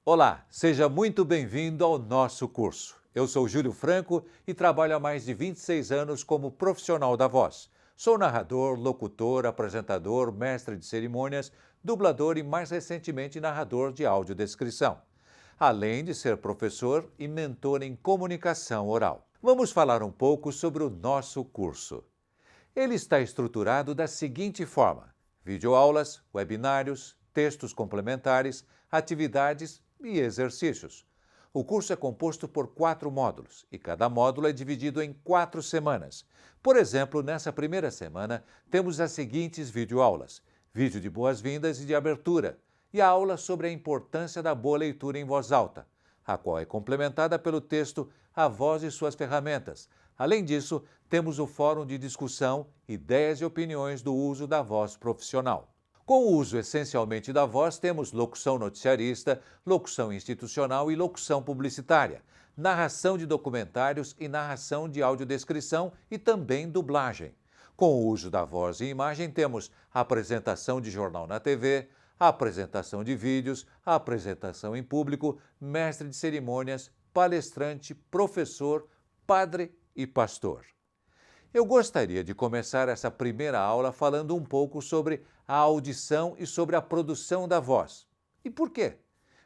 Olá, seja muito bem-vindo ao nosso curso. Eu sou Júlio Franco e trabalho há mais de 26 anos como profissional da voz. Sou narrador, locutor, apresentador, mestre de cerimônias, dublador e, mais recentemente, narrador de audiodescrição. Além de ser professor e mentor em comunicação oral. Vamos falar um pouco sobre o nosso curso. Ele está estruturado da seguinte forma: videoaulas, webinários, textos complementares, atividades e exercícios. O curso é composto por 4 módulos e cada módulo é dividido em 4 semanas. Por exemplo, nessa primeira semana temos as seguintes videoaulas: vídeo de boas-vindas e de abertura, e a aula sobre a importância da boa leitura em voz alta, a qual é complementada pelo texto A Voz e Suas Ferramentas. Além disso, temos o fórum de discussão, ideias e opiniões do uso da voz profissional. Com o uso essencialmente da voz, temos locução noticiarista, locução institucional e locução publicitária, narração de documentários e narração de audiodescrição e também dublagem. Com o uso da voz e imagem, temos apresentação de jornal na TV, apresentação de vídeos, apresentação em público, mestre de cerimônias, palestrante, professor, padre e pastor. Eu gostaria de começar essa primeira aula falando um pouco sobre a audição e sobre a produção da voz. E por quê?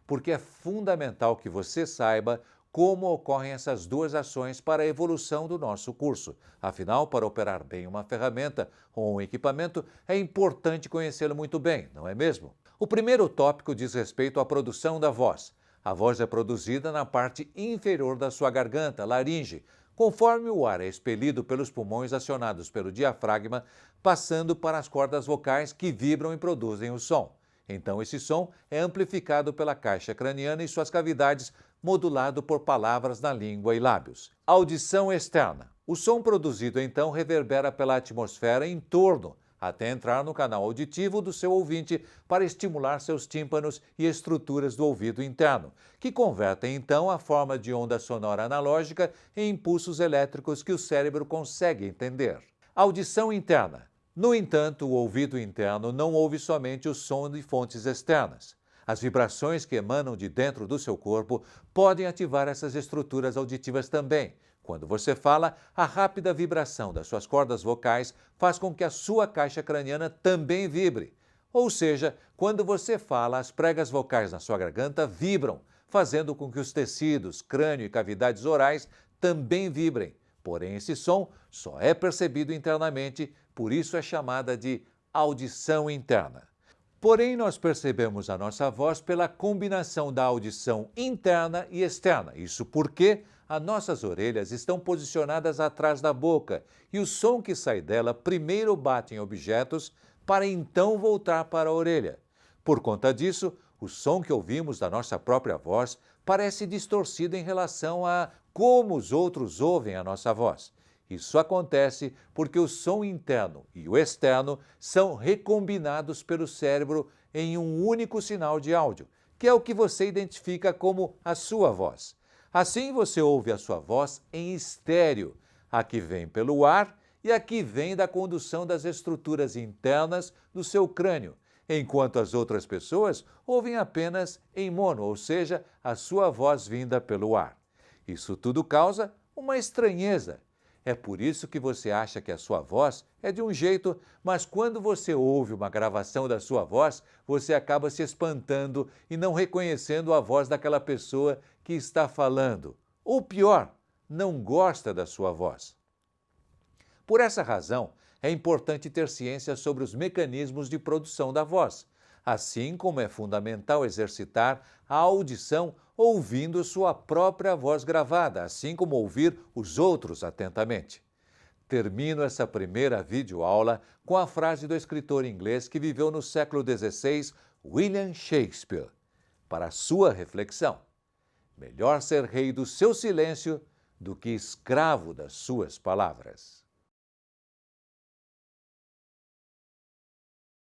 Porque é fundamental que você saiba como ocorrem essas duas ações para a evolução do nosso curso. Afinal, para operar bem uma ferramenta ou um equipamento, é importante conhecê-lo muito bem, não é mesmo? O primeiro tópico diz respeito à produção da voz. A voz é produzida na parte inferior da sua garganta, laringe, conforme o ar é expelido pelos pulmões acionados pelo diafragma, passando para as cordas vocais que vibram e produzem o som. Então, esse som é amplificado pela caixa craniana e suas cavidades, modulado por palavras na língua e lábios. Audição externa. O som produzido, então, reverbera pela atmosfera em torno, até entrar no canal auditivo do seu ouvinte para estimular seus tímpanos e estruturas do ouvido interno, que convertem então a forma de onda sonora analógica em impulsos elétricos que o cérebro consegue entender. Audição interna. No entanto, o ouvido interno não ouve somente o som de fontes externas. As vibrações que emanam de dentro do seu corpo podem ativar essas estruturas auditivas também. Quando você fala, a rápida vibração das suas cordas vocais faz com que a sua caixa craniana também vibre. Ou seja, quando você fala, as pregas vocais na sua garganta vibram, fazendo com que os tecidos, crânio e cavidades orais também vibrem. Porém, esse som só é percebido internamente, por isso é chamada de audição interna. Porém, nós percebemos a nossa voz pela combinação da audição interna e externa. Isso porque as nossas orelhas estão posicionadas atrás da boca e o som que sai dela primeiro bate em objetos para então voltar para a orelha. Por conta disso, o som que ouvimos da nossa própria voz parece distorcido em relação a como os outros ouvem a nossa voz. Isso acontece porque o som interno e o externo são recombinados pelo cérebro em um único sinal de áudio, que é o que você identifica como a sua voz. Assim, você ouve a sua voz em estéreo, a que vem pelo ar e a que vem da condução das estruturas internas do seu crânio, enquanto as outras pessoas ouvem apenas em mono, ou seja, a sua voz vinda pelo ar. Isso tudo causa uma estranheza. É por isso que você acha que a sua voz é de um jeito, mas quando você ouve uma gravação da sua voz, você acaba se espantando e não reconhecendo a voz daquela pessoa que está falando. Ou pior, não gosta da sua voz. Por essa razão, é importante ter ciência sobre os mecanismos de produção da voz, assim como é fundamental exercitar a audição ouvindo sua própria voz gravada, assim como ouvir os outros atentamente. Termino essa primeira videoaula com a frase do escritor inglês que viveu no século XVI, William Shakespeare, para a sua reflexão: melhor ser rei do seu silêncio do que escravo das suas palavras.